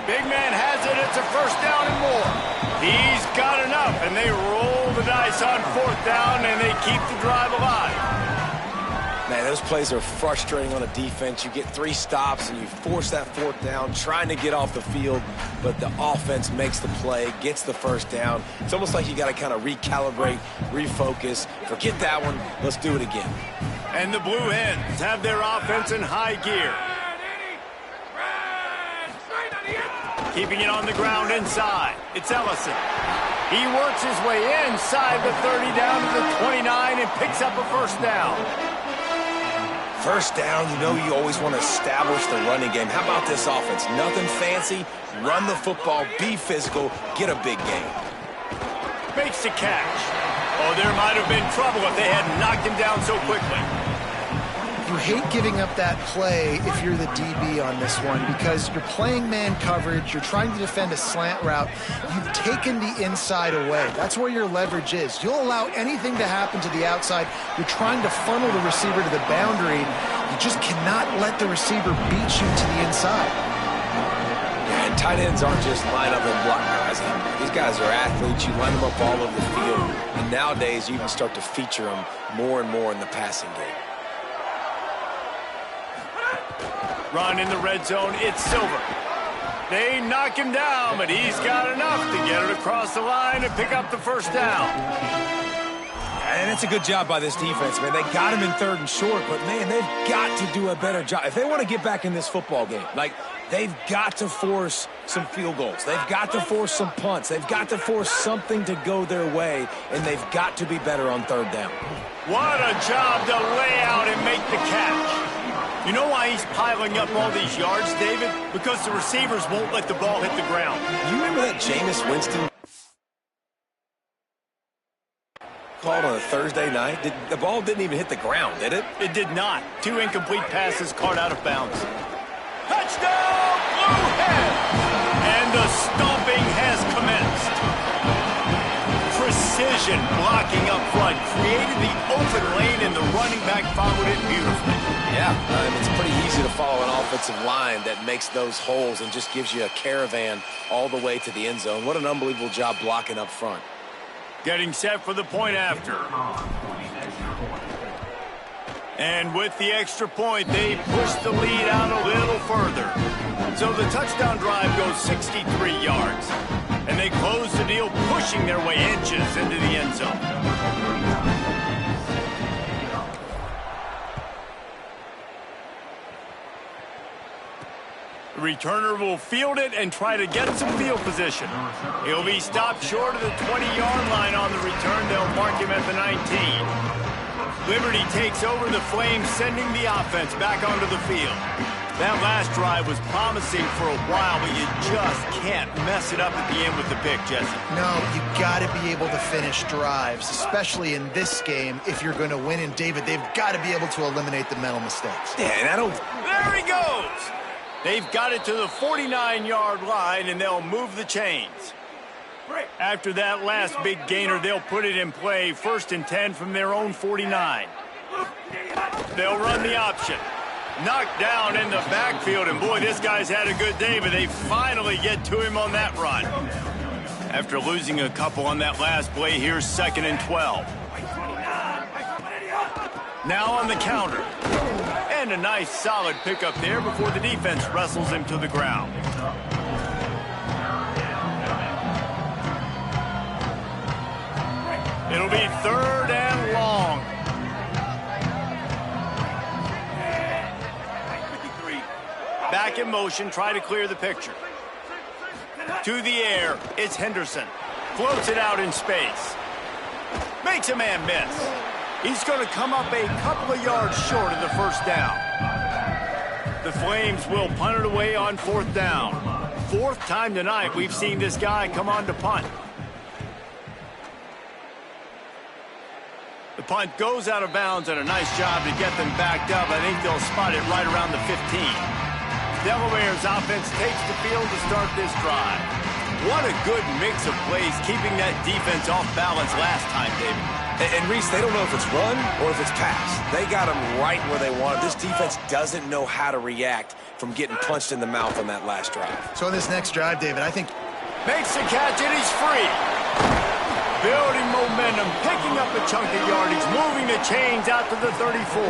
Big man has it. It's a first down and more. He's got enough, and they roll the dice on 4th down, and they keep the drive alive. Man, those plays are frustrating on a defense. You get 3 stops, and you force that 4th down, trying to get off the field, but the offense makes the play, gets the first down. It's almost like you got to kind of recalibrate, refocus. Forget that one. Let's do it again. And the Blue Hens have their offense in high gear. Keeping it on the ground inside. It's Ellison. He works his way inside the 30 down to the 29 and picks up a first down. First down, you always want to establish the running game. How about this offense? Nothing fancy. Run the football, be physical, get a big gain. Makes the catch. Oh, there might have been trouble if they hadn't knocked him down so quickly. You hate giving up that play if you're the DB on this one because you're playing man coverage, you're trying to defend a slant route, you've taken the inside away. That's where your leverage is. You'll allow anything to happen to the outside. You're trying to funnel the receiver to the boundary. You just cannot let the receiver beat you to the inside. Yeah, and tight ends aren't just line up and block guys. These guys are athletes. You line them up all over the field. And nowadays, you can start to feature them more and more in the passing game. Run in the red zone, it's Silver. They knock him down, but he's got enough to get it across the line and pick up the first down. And it's a good job by this defense, man. They got him in 3rd and short, but, man, they've got to do a better job. If they want to get back in this football game, like, they've got to force some field goals. They've got to force some punts. They've got to force something to go their way, and they've got to be better on 3rd down. What a job to lay out and make the catch. You know why he's piling up all these yards, David? Because the receivers won't let the ball hit the ground. You remember that Jameis Winston called on a Thursday night? The ball didn't even hit the ground, did it? It did not. 2 incomplete passes caught out of bounds. Touchdown, Blue Hens! And the stomping has commenced. Precision blocking up front created the open lane, and the running back followed it beautifully. Yeah, it's pretty easy to follow an offensive line that makes those holes and just gives you a caravan all the way to the end zone. What an unbelievable job blocking up front. Getting set for the point after. And with the extra point, they push the lead out a little further. So the touchdown drive goes 63 yards. And they close the deal, pushing their way inches into the end zone. The returner will field it and try to get some field position. He'll be stopped short of the 20-yard line on the return. They'll mark him at the 19. Liberty takes over the Flames, sending the offense back onto the field. That last drive was promising for a while, but you just can't mess it up at the end with the pick, Jesse. No, you got to be able to finish drives, especially in this game if you're going to win. And, David, they've got to be able to eliminate the mental mistakes. Yeah, and I don't... There he goes! They've got it to the 49-yard line, and they'll move the chains. After that last big gainer, they'll put it in play, 1st and 10 from their own 49. They'll run the option. Knocked down in the backfield, and boy, this guy's had a good day, but they finally get to him on that run. After losing a couple on that last play, here's 2nd and 12. Now on the counter. And a nice solid pickup there before the defense wrestles him to the ground. It'll be 3rd and long. Back in motion, try to clear the picture. To the air, it's Henderson. Floats it out in space. Makes a man miss. He's going to come up a couple of yards short of the 1st down. The Flames will punt it away on 4th down. 4th time tonight we've seen this guy come on to punt. The punt goes out of bounds, and a nice job to get them backed up. I think they'll spot it right around the 15. Delaware's offense takes the field to start this drive. What a good mix of plays, keeping that defense off balance last time, David. And Reese, they don't know if it's run or if it's pass. They got them right where they want it. This defense doesn't know how to react from getting punched in the mouth on that last drive. So in this next drive, David, I think... Makes the catch, and he's free. Building momentum, picking up a chunk of yardage, moving the chains out to the 34.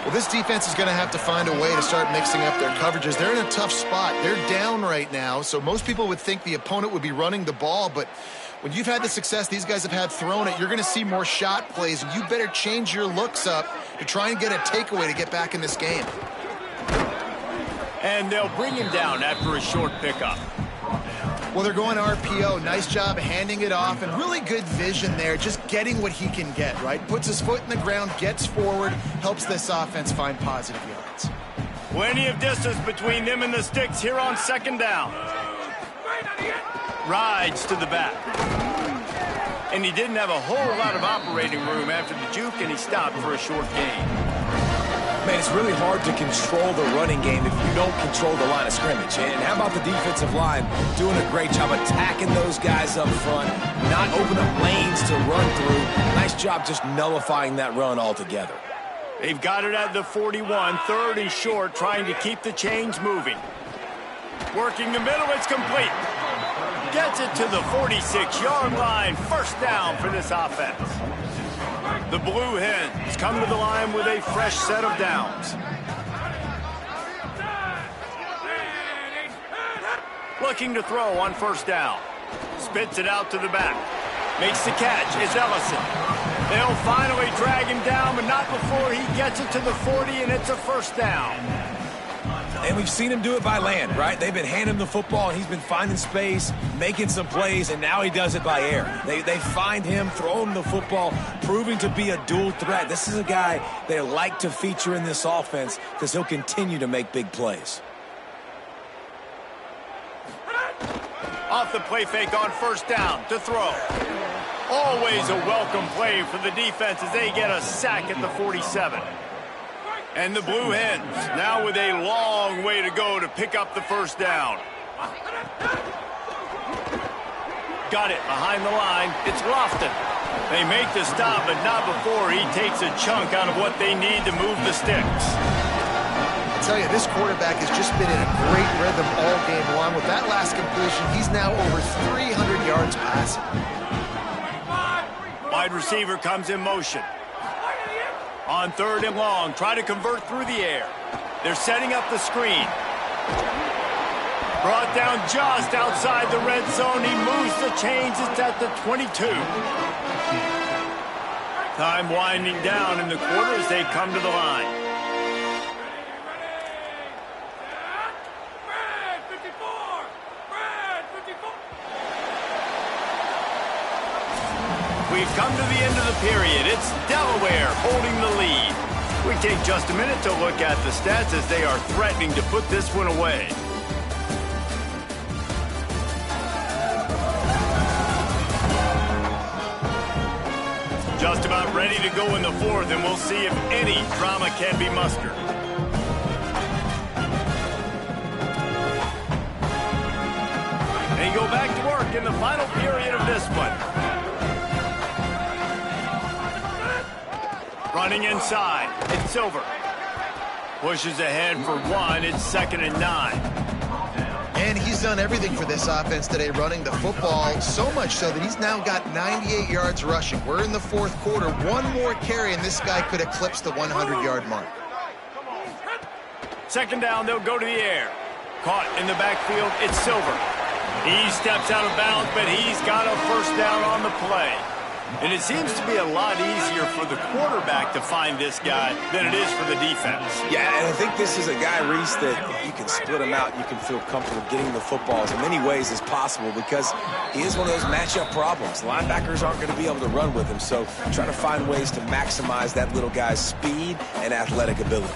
Well, this defense is going to have to find a way to start mixing up their coverages. They're in a tough spot. They're down right now, so most people would think the opponent would be running the ball, but when you've had the success these guys have had throwing it, you're going to see more shot plays, and you better change your looks up to try and get a takeaway to get back in this game. And they'll bring him down after a short pickup. Well, they're going RPO. Nice job handing it off, and really good vision there, just getting what he can get, right? Puts his foot in the ground, gets forward, helps this offense find positive yards. Plenty of distance between them and the sticks here on 2nd down. Rides to the back. And he didn't have a whole lot of operating room after the juke, and he stopped for a short gain. Man, it's really hard to control the running game if you don't control the line of scrimmage. And how about the defensive line doing a great job attacking those guys up front, not open up lanes to run through. Nice job just nullifying that run altogether. They've got it at the 41, 3rd and short, trying to keep the chains moving. Working the middle, it's complete. Gets it to the 46-yard line. 1st down for this offense. The Blue Hens come to the line with a fresh set of downs. Looking to throw on 1st down. Spits it out to the back. Makes the catch. It's Ellison. They'll finally drag him down, but not before he gets it to the 40, and it's a 1st down. And we've seen him do it by land, right? They've been handing him the football, and he's been finding space, making some plays, and now he does it by air. They find him, throw him the football, proving to be a dual threat. This is a guy they like to feature in this offense because he'll continue to make big plays. Off the play fake on 1st down to throw. Always a welcome play for the defense as they get a sack at the 47. And the Blue Hens now with a long way to go to pick up the 1st down. Got it behind the line. It's Lofton. They make the stop, but not before he takes a chunk out of what they need to move the sticks. I tell you, this quarterback has just been in a great rhythm all game long. With that last completion, he's now over 300 yards passing. Wide receiver comes in motion. On 3rd and long, try to convert through the air. They're setting up the screen. Brought down just outside the red zone. He moves the chains. It's at the 22. Time winding down in the quarter as they come to the line. We've come to the end of the period. It's Delaware holding the lead. We take just a minute to look at the stats as they are threatening to put this one away. Just about ready to go in the 4th, and we'll see if any drama can be mustered. They go back to work in the final period of this one. Running inside, it's Silver. Pushes ahead for 1, it's 2nd and 9. And he's done everything for this offense today, running the football, so much so that he's now got 98 yards rushing. We're in the 4th quarter. One more carry, and this guy could eclipse the 100-yard mark. 2nd down, they'll go to the air. Caught in the backfield, it's Silver. He steps out of bounds, but he's got a 1st down on the play. And it seems to be a lot easier for the quarterback to find this guy than it is for the defense. Yeah, and I think this is a guy, Reese, that you can split him out. You can feel comfortable getting the football as many ways as possible because he is one of those matchup problems. Linebackers aren't going to be able to run with him, so try to find ways to maximize that little guy's speed and athletic ability.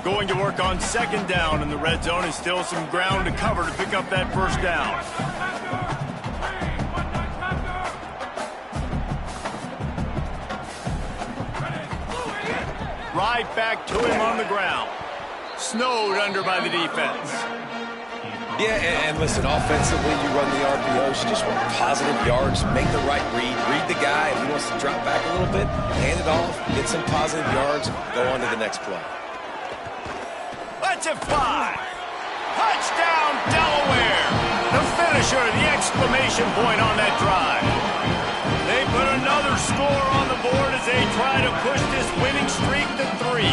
Going to work on 2nd down in the red zone, and still some ground to cover to pick up that 1st down. Right back to him on the ground. Snowed under by the defense. Yeah, and listen, offensively, you run the RPOs, you just want positive yards, make the right read the guy. If he wants to drop back a little bit, hand it off, get some positive yards, go on to the next play. Let's it fly. Touchdown, Delaware. The finisher, the exclamation point on that drive. They put another score on the board as they try to push this winning streak to 3.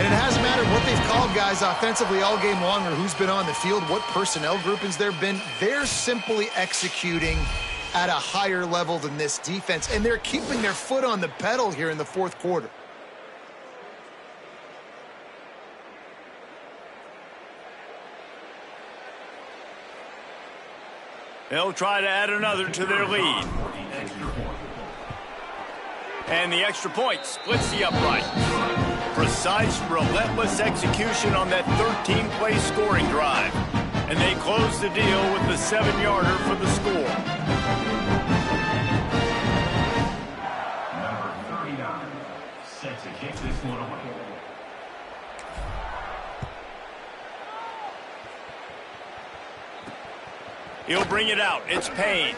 And it hasn't mattered what they've called guys offensively all game long or who's been on the field, what personnel groupings there have been. They're simply executing at a higher level than this defense, and they're keeping their foot on the pedal here in the 4th quarter. They'll try to add another to their lead. And the extra point splits the upright. Precise, relentless execution on that 13-play scoring drive. And they close the deal with the 7-yarder for the score. Number 39, set to kick this one away. He'll bring it out. It's Payne.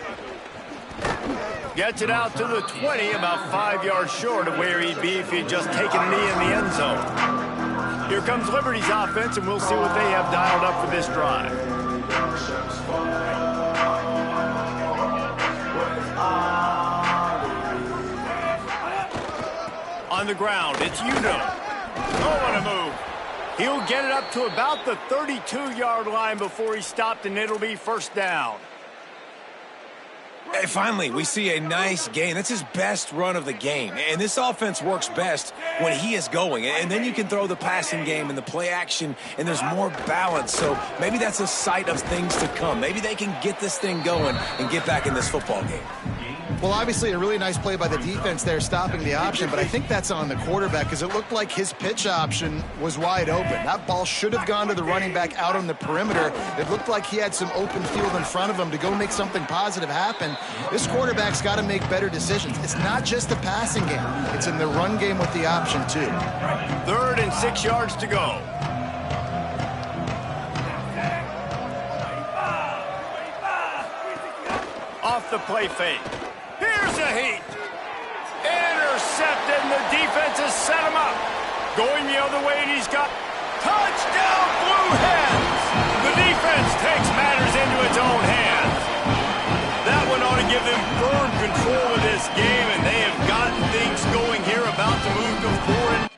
Gets it out to the 20, about 5 yards short of where he'd be if he'd just taken a knee in the end zone. Here comes Liberty's offense, and we'll see what they have dialed up for this drive. On the ground, it's Udo. Oh, what a move. He'll get it up to about the 32-yard line before he stopped, and it'll be first down. Hey, finally, we see a nice gain. That's his best run of the game. And this offense works best when he is going. And then you can throw the passing game and the play action, and there's more balance. So maybe that's a sight of things to come. Maybe they can get this thing going and get back in this football game. Well, obviously a really nice play by the defense there, stopping the option, but I think that's on the quarterback because it looked like his pitch option was wide open. That ball should have gone to the running back out on the perimeter. It looked like he had some open field in front of him to go make something positive happen. This quarterback's got to make better decisions. It's not just the passing game. It's in the run game with the option, too. 3rd and 6 yards to go. Off the play fake. Here's a heat. Intercepted, and the defense has set him up. Going the other way, and he's got touchdown, Blue Hens. The defense takes matters into its own hands. That one ought to give them firm control of this game, and they have gotten things going here, about to move to 4.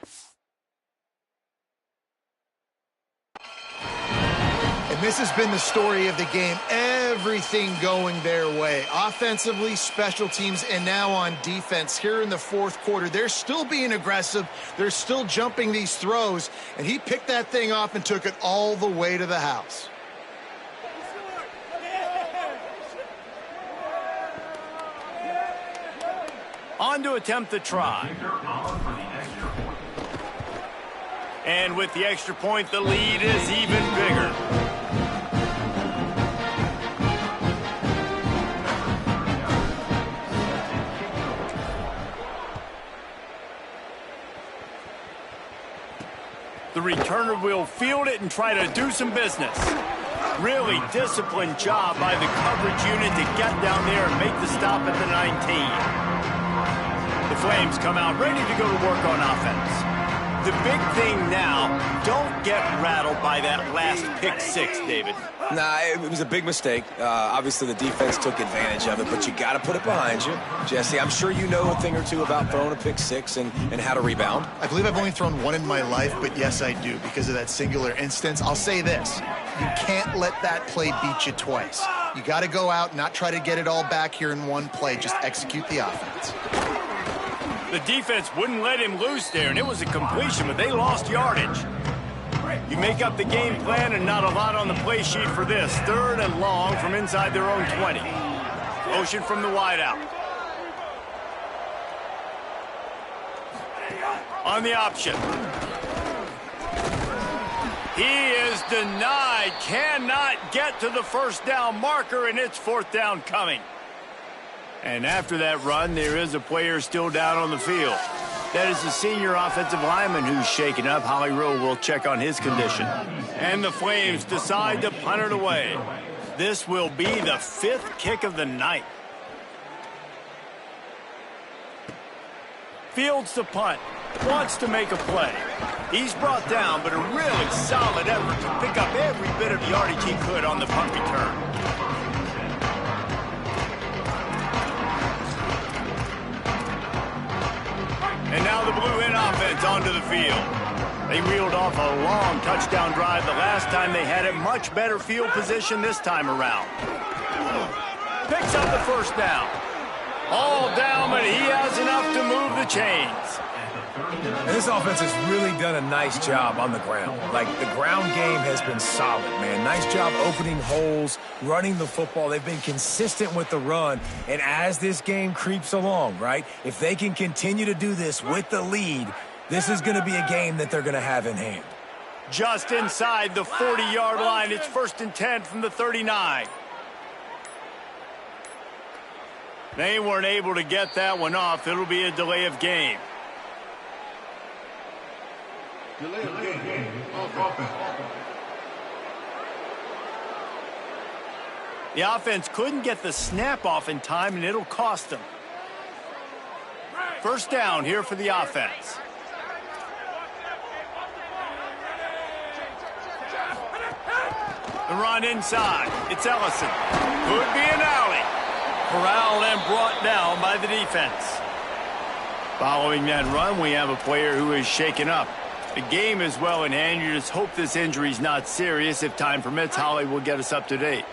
And this has been the story of the game. Everything going their way. Offensively, special teams, and now on defense. Here in the 4th quarter, they're still being aggressive. They're still jumping these throws. And he picked that thing off and took it all the way to the house. On to attempt the try. And with the extra point, the lead is even bigger. The returner will field it and try to do some business. Really disciplined job by the coverage unit to get down there and make the stop at the 19. The Flames come out ready to go to work on offense. The big thing now, don't get rattled by that last pick 6, David. Nah, it was a big mistake. Obviously, the defense took advantage of it, but you got to put it behind you. Jesse, I'm sure you know a thing or two about throwing a pick 6 and how to rebound. I believe I've only thrown one in my life, but yes, I do because of that singular instance. I'll say this. You can't let that play beat you twice. You got to go out, not try to get it all back here in one play. Just execute the offense. The defense wouldn't let him loose there, and it was a completion, but they lost yardage. You make up the game plan, and not a lot on the play sheet for this. 3rd and long from inside their own 20. Motion from the wideout. On the option. He is denied. Cannot get to the first down marker, and it's 4th down coming. And after that run, there is a player still down on the field. That is the senior offensive lineman who's shaken up. Holly Rowe will check on his condition. And the Flames decide to punt it away. This will be the 5th kick of the night. Fields the punt. Wants to make a play. He's brought down, but a really solid effort to pick up every bit of yardage he could on the punt return. And now the Blue Hen offense onto the field. They reeled off a long touchdown drive the last time they had it. Much better field position this time around. Picks up the first down. All down, but he has enough to move the chains. And this offense has really done a nice job on the ground. Like, the ground game has been solid, man. Nice job opening holes, running the football. They've been consistent with the run. And as this game creeps along, right, if they can continue to do this with the lead, this is going to be a game that they're going to have in hand. Just inside the 40-yard line. It's 1st and 10 from the 39. They weren't able to get that one off. It'll be a delay of game. Delay of game. Offense. The offense couldn't get the snap off in time, and it'll cost them. 1st down here for the offense. The run inside. It's Ellison. Could be an alley. Corralled and brought down by the defense. Following that run, we have a player who is shaken up. The game is well in hand. You just hope this injury's not serious. If time permits, Holly will get us up to date.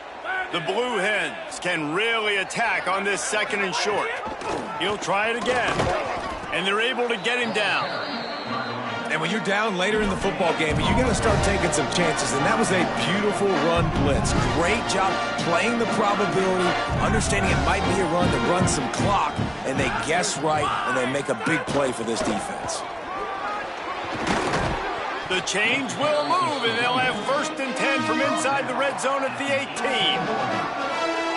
The Blue Hens can really attack on this 2nd and short. He'll try it again. And they're able to get him down. And when you're down later in the football game, you're going to start taking some chances. And that was a beautiful run blitz. Great job playing the probability, understanding it might be a run to run some clock. And they guess right, and they make a big play for this defense. The change will move, and they'll have 1st and 10 from inside the red zone at the 18.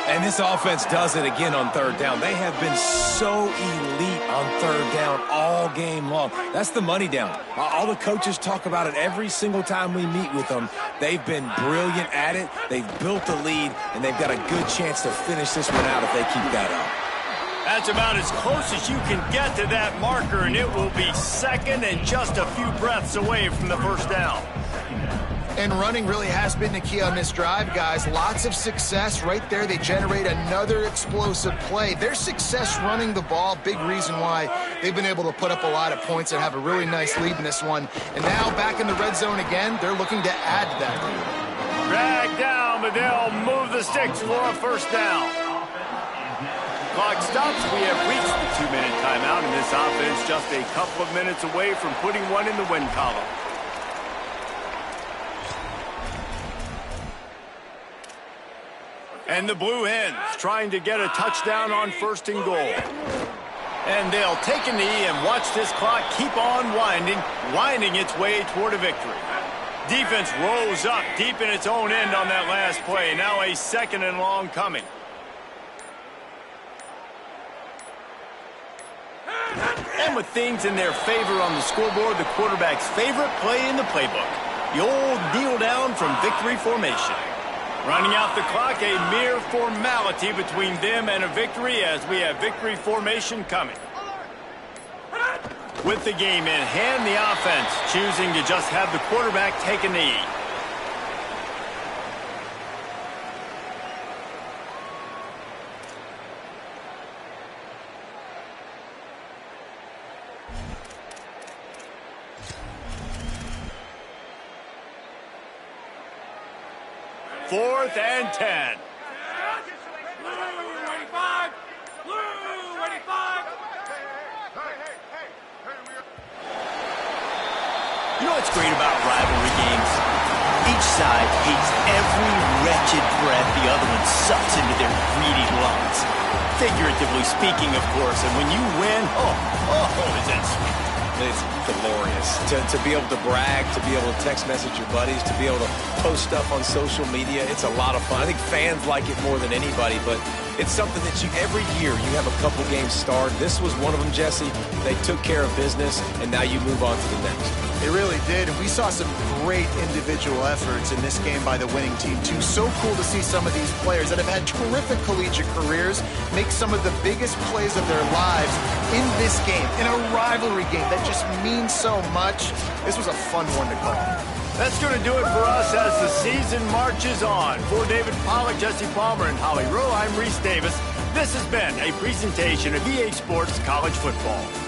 And this offense does it again on 3rd down. They have been so elite on 3rd down all game long. That's the money down. All the coaches talk about it every single time we meet with them. They've been brilliant at it. They've built a lead, and they've got a good chance to finish this one out if they keep that up. That's about as close as you can get to that marker, and it will be 2nd and just a few breaths away from the 1st down. And running really has been the key on this drive, guys. Lots of success right there. They generate another explosive play. Their success running the ball, big reason why they've been able to put up a lot of points and have a really nice lead in this one. And now back in the red zone again, they're looking to add to that lead. Drag down, but they'll move the sticks for a 1st down. Clock stops. We have reached the 2-minute timeout, and this offense just a couple of minutes away from putting one in the win column. And the Blue Hens trying to get a touchdown on 1st and goal. And they'll take a knee and watch this clock keep on winding its way toward a victory. Defense rose up deep in its own end on that last play. Now a 2nd and long coming. And with things in their favor on the scoreboard, the quarterback's favorite play in the playbook. The old kneel down from victory formation. Running out the clock, a mere formality between them and a victory as we have victory formation coming. With the game in hand, the offense choosing to just have the quarterback take a knee. Fourth and 10. Blue 85! Blue 85! You know what's great about rivalry games? Each side hates every wretched breath the other one sucks into their greedy lungs. Figuratively speaking, of course, and when you win, is that sweet. It's glorious to be able to brag, to be able to text message your buddies, to be able to post stuff on social media. It's a lot of fun. I think fans like it more than anybody, but it's something that every year you have a couple games start. This was one of them, Jesse. They took care of business, and now you move on to the next. They really did, and we saw some great individual efforts in this game by the winning team, too. So cool to see some of these players that have had terrific collegiate careers make some of the biggest plays of their lives in this game, in a rivalry game that just means so much. This was a fun one to call. That's going to do it for us as the season marches on. For David Pollack, Jesse Palmer, and Holly Rowe, I'm Reese Davis. This has been a presentation of EA Sports College Football.